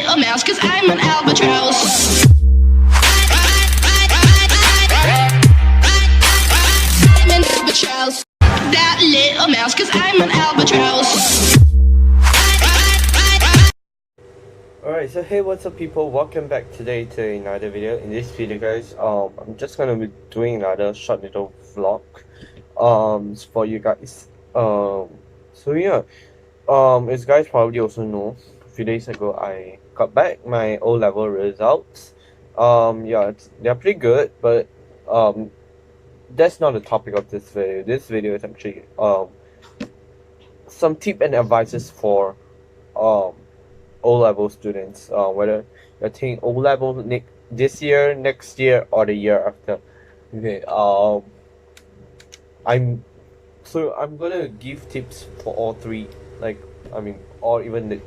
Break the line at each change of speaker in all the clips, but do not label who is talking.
little mouse, cause I'm an albatross. I'm an albatross. That little mouse, cause I'm an albatross.
Alright, so hey, what's up people, welcome back today to another video. In this video guys, I'm just gonna be doing another short little vlog for you guys. As you guys probably also know, a few days ago I got back my O-level results. They're pretty good, but that's not the topic of this video. This video is actually some tip and advices for O-level students, whether you're taking O-level this year, next year, or the year after. Okay, I'm gonna give tips for all three, or even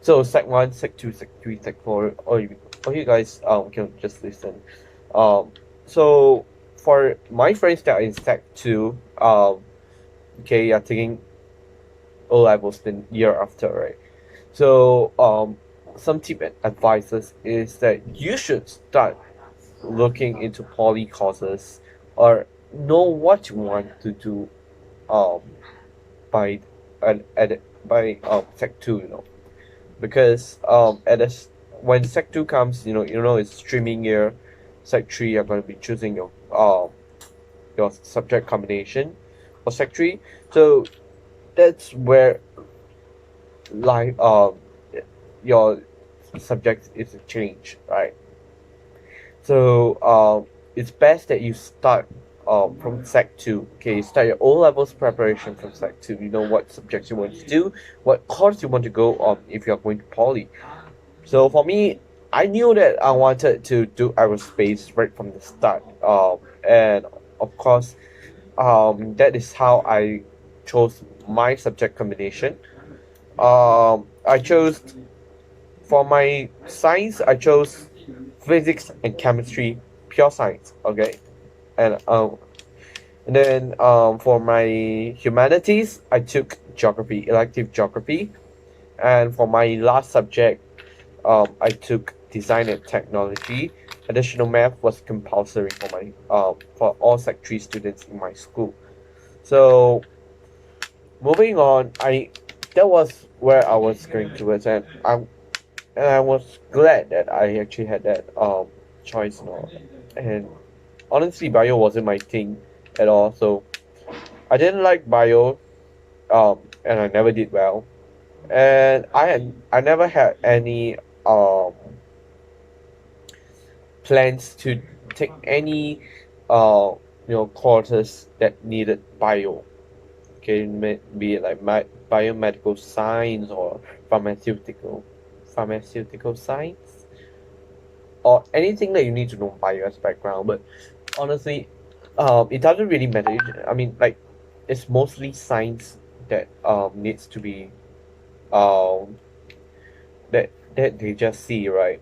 so Sec 1, Sec 2, Sec 3, Sec 4, or you guys can just listen. So for my friends that are in Sec 2, you're taking O-levels the year after, right? So some tip and advices is that you should start looking into poly courses or know what you want to do by Sec 2, because when Sec 2 comes, it's streaming year. Sec 3 you're going to be choosing your subject combination for Sec 3, so that's where your subject is a change, right? So it's best that you start from Sec 2. Okay, start your O-levels preparation from Sec 2. You know what subjects you want to do, what course you want to go on if you're going to poly. So for me, I knew that I wanted to do aerospace right from the start, and of course that is how I chose my subject combination. I chose, for my science, I chose physics and chemistry, pure science, okay? And then for my humanities, I took geography, elective geography. And for my last subject, I took design and technology. Additional math was compulsory for all Sec 3 students in my school. So moving on, that was where I was going towards, and I was glad that I actually had that choice now. And honestly, bio wasn't my thing at all, so I didn't like bio, and I never did well. And I never had any plans to take any courses that needed bio. Okay, be it like biomedical science or pharmaceutical science, or anything that you need to know bio as background. But honestly, it doesn't really matter. I mean, like, it's mostly science that needs to be that they just see, right?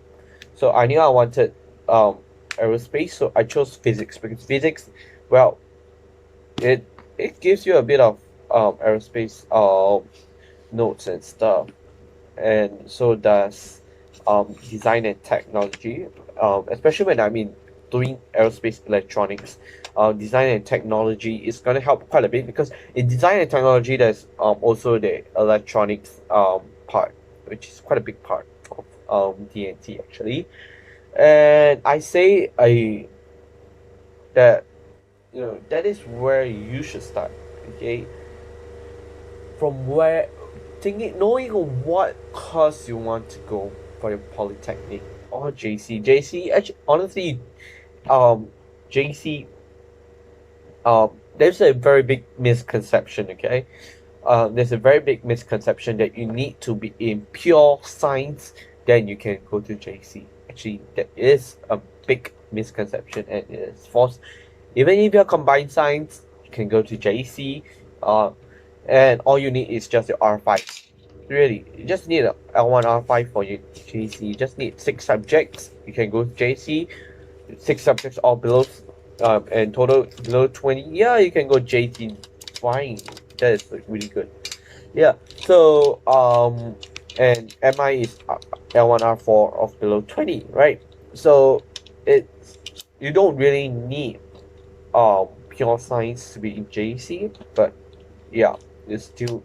So I knew I wanted aerospace, so I chose physics, because physics, well, it gives you a bit of aerospace notes and stuff, and so does design and technology, especially when doing aerospace electronics. Design and technology is going to help quite a bit, because in design and technology there's also the electronics part, which is quite a big part of D&T actually. And I say that that is where you should start. Okay, from where knowing what course you want to go for your polytechnic or JC. Actually, honestly, JC, there's a very big misconception. Okay, there's a very big misconception that you need to be in pure science, then you can go to JC. Actually, that is a big misconception, and it is false. Even if you're combined science, you can go to JC, and all you need is just your R5. Really, you just need a L1 R5 for your JC. You just need 6 subjects. You can go to JC. 6 subjects all below, and total below 20. Yeah, you can go JC. Fine, that is really good. Yeah. So and MI is L1R4 of below 20, right? So it's you don't really need pure science to be in JC, but yeah, it's still.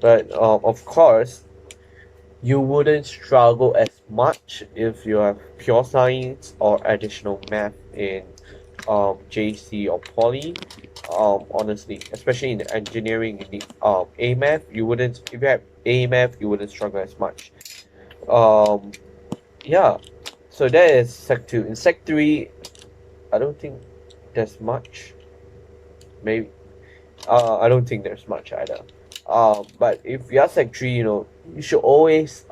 But of course, you wouldn't struggle as much if you have pure science or additional math in JC or poly. Honestly, especially in engineering, in the A math, you wouldn't. If you have A math, you wouldn't struggle as much. Um, yeah. So that is Sec 2. In Sec 3, I don't think there's much. Maybe. I don't think there's much either. But if you're Sec 3, you should always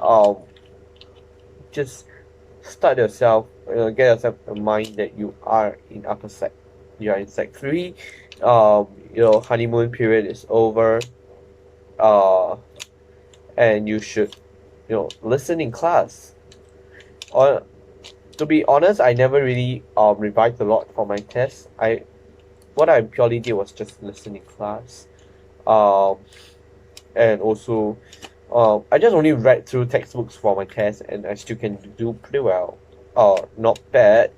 just start yourself, get yourself in mind that you are in upper sec. You are in Sec 3. Honeymoon period is over. And you should, listen in class. Or to be honest, I never really revised a lot for my test. What I purely did was just listen in class. And also, I just only read through textbooks for my test, and I still can do pretty well. Not bad.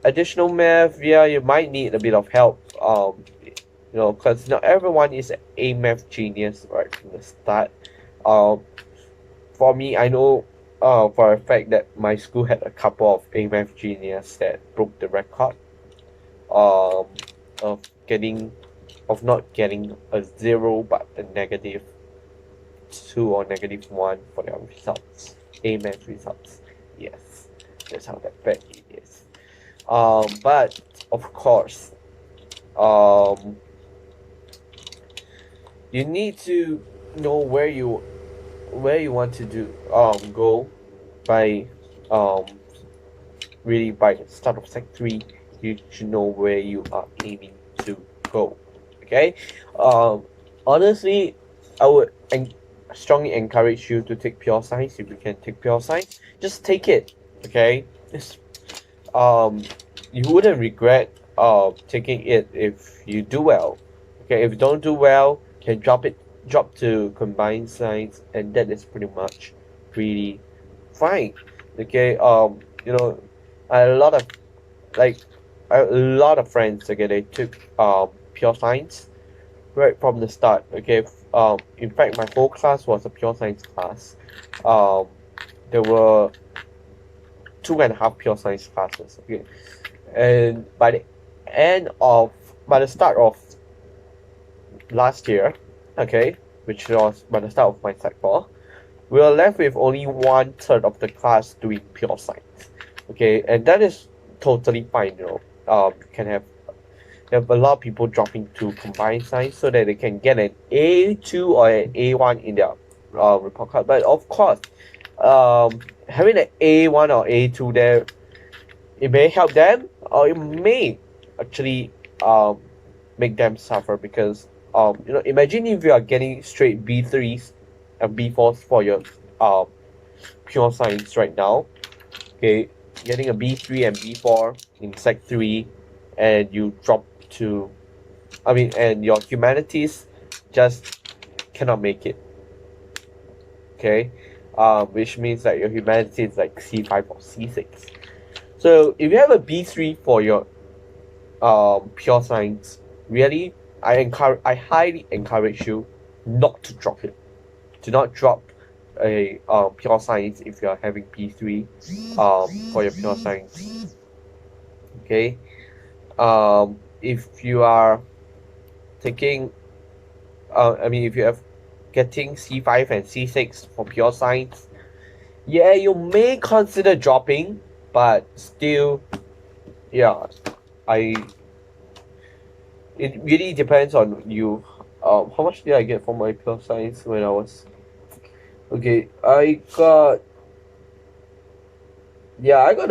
Additional math, yeah, you might need a bit of help. Because not everyone is a math genius right from the start. For me, I know for a fact that my school had a couple of A math genius that broke the record um, of not getting a 0 but a -2 or -1 for their results. A math results. Yes, that's how that bad it is. But of course, you need to know where you want to go by really by the start of Sec 3. You should know where you are aiming to go. Okay. Honestly, I would strongly encourage you to take pure science. If you can take pure science, just take it. Okay. You wouldn't regret taking it if you do well. Okay, if you don't do well, can drop to combined science, and that is pretty much really fine. Okay, a lot of friends, okay, they took pure science right from the start. Okay, in fact, my whole class was a pure science class. There were 2.5 pure science classes. Okay, and by the start of last year, okay, which was by the start of my Sec 4, we were left with only 1/3 of the class doing pure science. Okay, and that is totally fine. You can have a lot of people dropping to combined science so that they can get an A2 or an A1 in their report card. But of course, having an A1 or A2 there, it may help them, or it may actually make them suffer, because imagine if you are getting straight B3s and B4s for your pure science right now. Okay, getting a B3 and B4 in Sec 3, and you drop to, and your humanities just cannot make it. Okay, which means that your humanities is like C5 or C6. So if you have a B3 for your pure science, really, I highly encourage you not to drop it. Do not drop a pure science if you are having B3 for your pure science. Okay. If you are taking if you have getting C5 and C6 for pure science, yeah, you may consider dropping, but still, yeah, it really depends on you. How much did I get for my pure science when I was? Okay, I got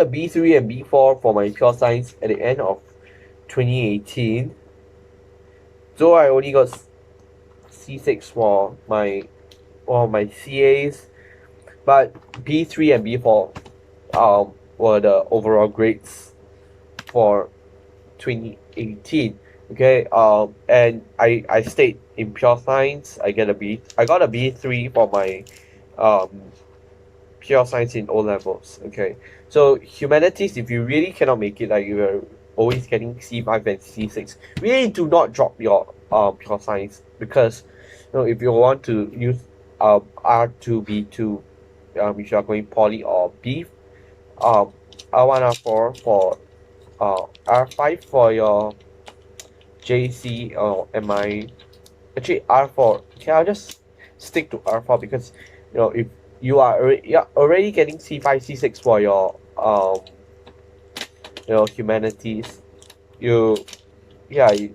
a B3 and B4 for my pure science at the end of 2018. So I only got C6 for my CAs, but B3 and B4 were the overall grades for 2018. Okay, and I stayed in pure science, I got a B3 for my um pure science in O levels. Okay, so humanities, if you really cannot make it, like you're always getting C5 and C6, really do not drop your pure science, because if you want to use R2 B2, if you are going poly, or B um R1 R4 for R5 for your JC or MI. Actually, R4. Okay, I'll just stick to R4, because if you're already getting C5 C6 for your humanities, you yeah you,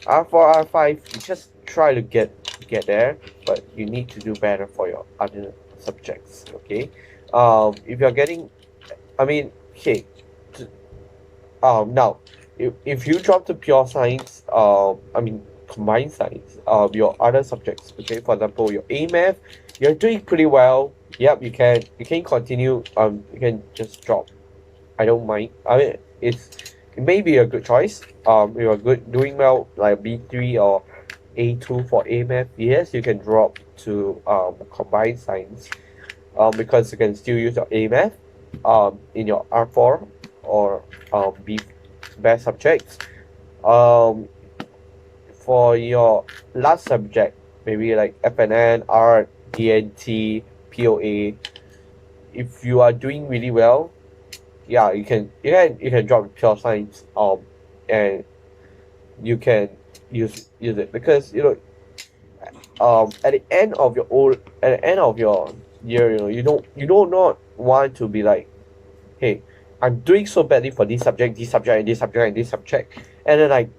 R4 R5, you just try to get there, but you need to do better for your other subjects. Okay, if you're getting, I mean, okay, now, if you drop to pure science, I mean combined science, your other subjects, okay, for example, your A math, you're doing pretty well. Yep, you can continue. You can just drop. I don't mind. I mean, it may be a good choice. You're good doing well, like B3 or A2 for A math. Yes, you can drop to combined science. Because you can still use your A math in your R4 or B best subjects. Um, for your last subject, maybe like FNN, art, DNT, POA. If you are doing really well, yeah, you can drop pure science and you can use it, because at the end of your year, you do not want to be like, hey, I'm doing so badly for this subject, and this subject, and this subject, and then like,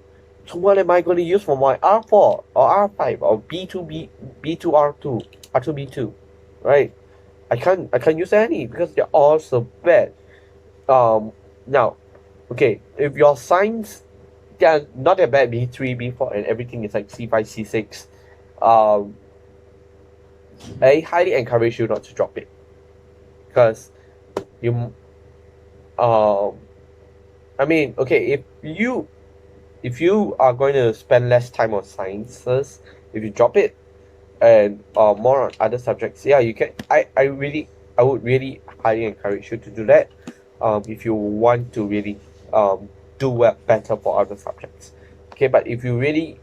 so what am I going to use for my R4 or R5 or B2 R2 R2 B2, right? I can't use any, because they're all so bad. Now, okay, if your science, they're not that bad, B3 B4 and everything is like C5 C6, um I highly encourage you not to drop it, because you um I mean, okay, if you are going to spend less time on sciences, if you drop it and more on other subjects, yeah, you can. I would really highly encourage you to do that. If you want to really do well better for other subjects. Okay, but if you really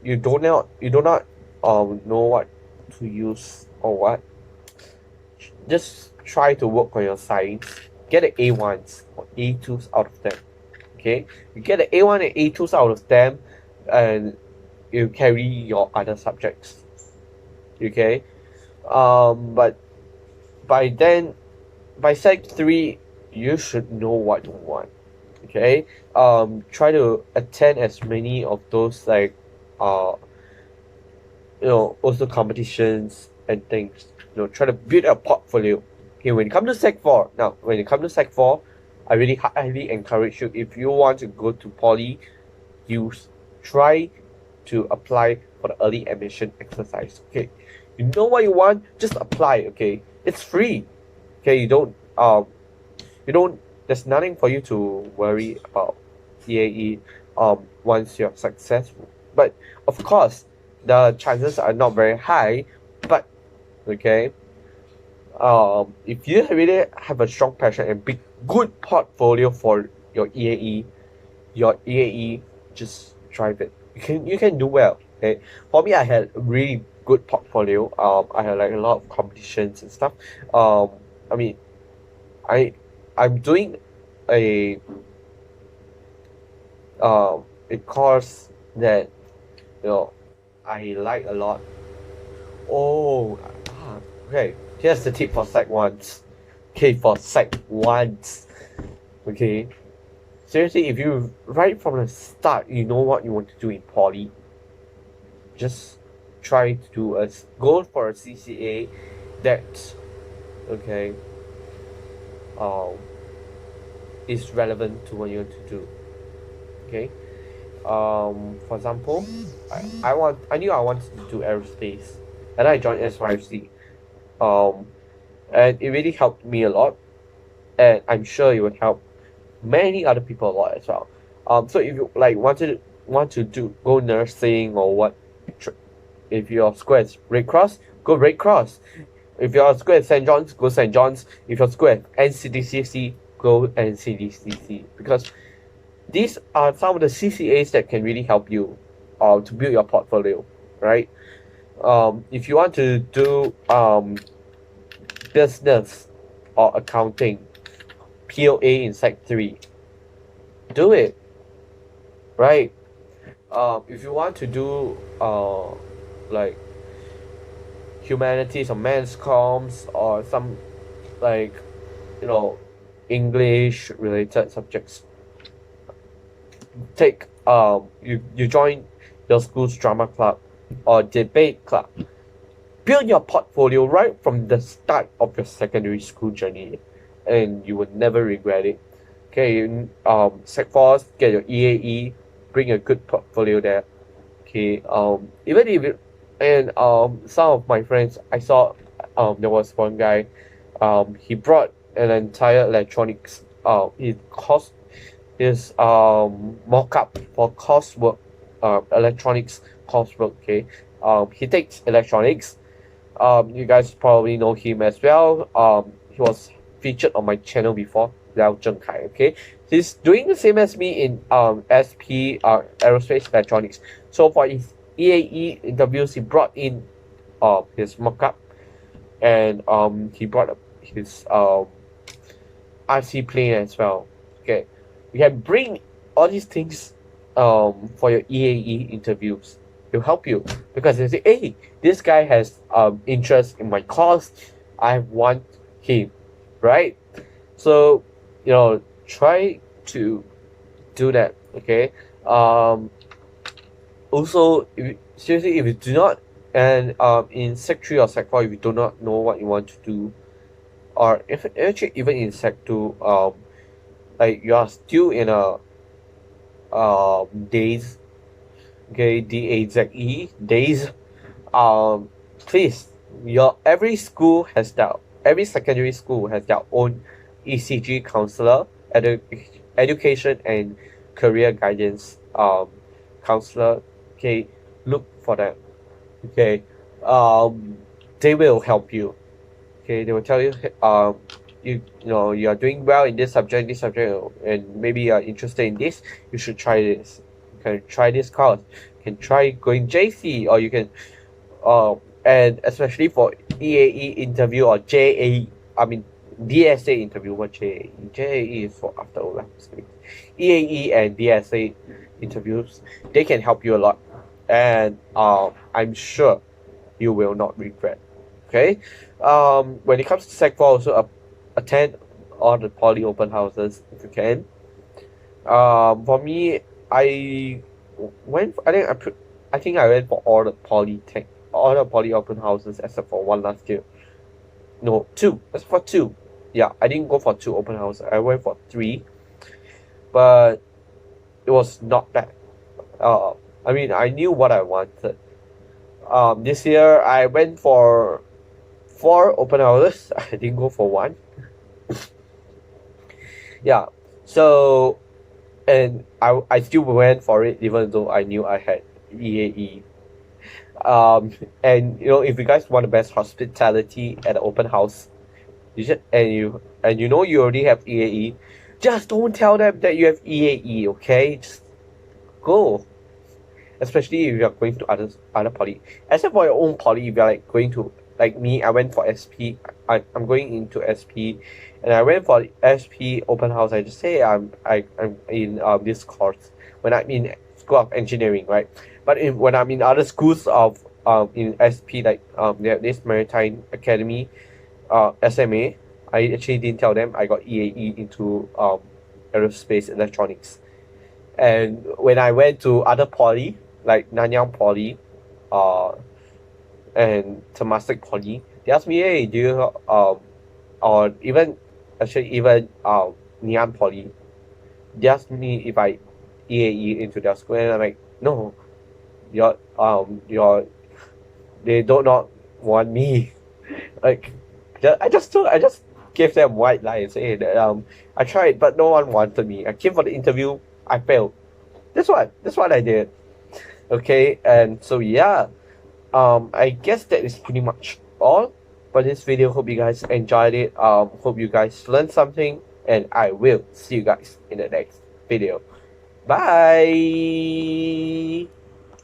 you do not know what to use or what, just try to work on your science. Get an A1s or A2s out of them. Okay, you get an A1 and A2s out of them, and you carry your other subjects. Okay, but by then, by sec 3, you should know what you want. Okay, try to attend as many of those, like uh also competitions and things. Try to build a portfolio. Okay, when it comes to sec 4, now when it comes to sec 4, I really highly encourage you, if you want to go to poly, try to apply for the early admission exercise. Okay, you know what you want, just apply. Okay, it's free. Okay, you don't there's nothing for you to worry about EAE once you're successful. But of course, the chances are not very high. But okay, if you really have a strong passion and big good portfolio for your EAE, just drive it. You can do well. Okay, for me, I had a really good portfolio. I had like a lot of competitions and stuff. I mean, I I'm doing a a course that you know I like a lot. Oh, okay. Here's the tip for sec ones. Okay, for sec ones. Okay, seriously, if you right from the start, you know what you want to do in poly, just try to go for a CCA that okay um is relevant to what you want to do. Okay. For example, I knew I wanted to do aerospace, and I joined SYFC. Um, and it really helped me a lot, and I'm sure it would help many other people a lot as well. So if you like want to do go nursing or what, If your school is Red Cross, go Red Cross. If your school is St. John's, go St. John's. If your school is NCDCC, go NCDCC. Because these are some of the CCAs that can really help you to build your portfolio, right? If you want to do business or accounting, POA in Sec 3, do it, right? If you want to do like humanities or men's comms or some like English related subjects, take you join your school's drama club or debate club. Build your portfolio right from the start of your secondary school journey, and you will never regret it. Okay, Sec 4, get your EAE, bring a good portfolio there. Okay, even if it, and some of my friends, I saw there was one guy, he brought an entire electronics, his mock-up for coursework, electronics coursework. Okay, he takes electronics. You guys probably know him as well. He was featured on my channel before, Liao Zhengkai. Okay, he's doing the same as me in SP aerospace electronics. So for his EAE interviews, he brought in his mock-up, and he brought up his RC plane as well. Okay, you can bring all these things for your EAE interviews. It'll help you because they say, hey, this guy has interest in my course, I want him, right? So try to do that. Okay, also, if you do not, and in Sec 3 or Sec 4, if you do not know what you want to do, or if actually even in Sec 2, like you are still in a days, okay, DAZE days, please, every secondary school has their own ECG counselor, education and career guidance counselor. Okay, look for them. Okay, they will help you. Okay, they will tell you you are doing well in this subject, and maybe you are interested in this. You should try this. You can try this course. You can try going JC, or you can and especially for EAE interview or JAE, I mean DSA interview. What JAE? JAE is for after O-levels. EAE and DSA interviews, they can help you a lot, and I'm sure you will not regret. Okay, when it comes to Sec 4, also attend all the poly open houses if you can. For me, I went. I think I went for all the poly open houses except for one last year. No, two. Except for two. Yeah, I didn't go for 2 open houses. I went for 3, but it was not bad. I mean, I knew what I wanted. This year I went for 4 open houses. I didn't go for 1. Yeah, so, and I still went for it even though I knew I had EAE. And if you guys want the best hospitality at the open house, you should, and you already have EAE, just don't tell them that you have EAE. Okay, just go. Especially if you are going to other poly, except for your own poly. If you're like going to, like me, I went for SP. I'm going into SP, and I went for SP open house. I just say I'm in this course when I'm in School of Engineering, right? But when I'm in other schools of in SP, like they have this Maritime Academy, SMA. I actually didn't tell them I got EAE into aerospace electronics. And when I went to other poly, like Nanyang Poly, and Temasek Poly, they asked me, hey, do you or even Ngee Poly, they asked me if I EAE into their school, and I'm like, no, they do not want me. Like, I just gave them white lie and say that I tried, but no one wanted me. I came for the interview, I failed. That's what I did. Okay, and so yeah, I guess that is pretty much all for this video. Hope you guys enjoyed it. Hope you guys learned something, and I will see you guys in the next video. Bye.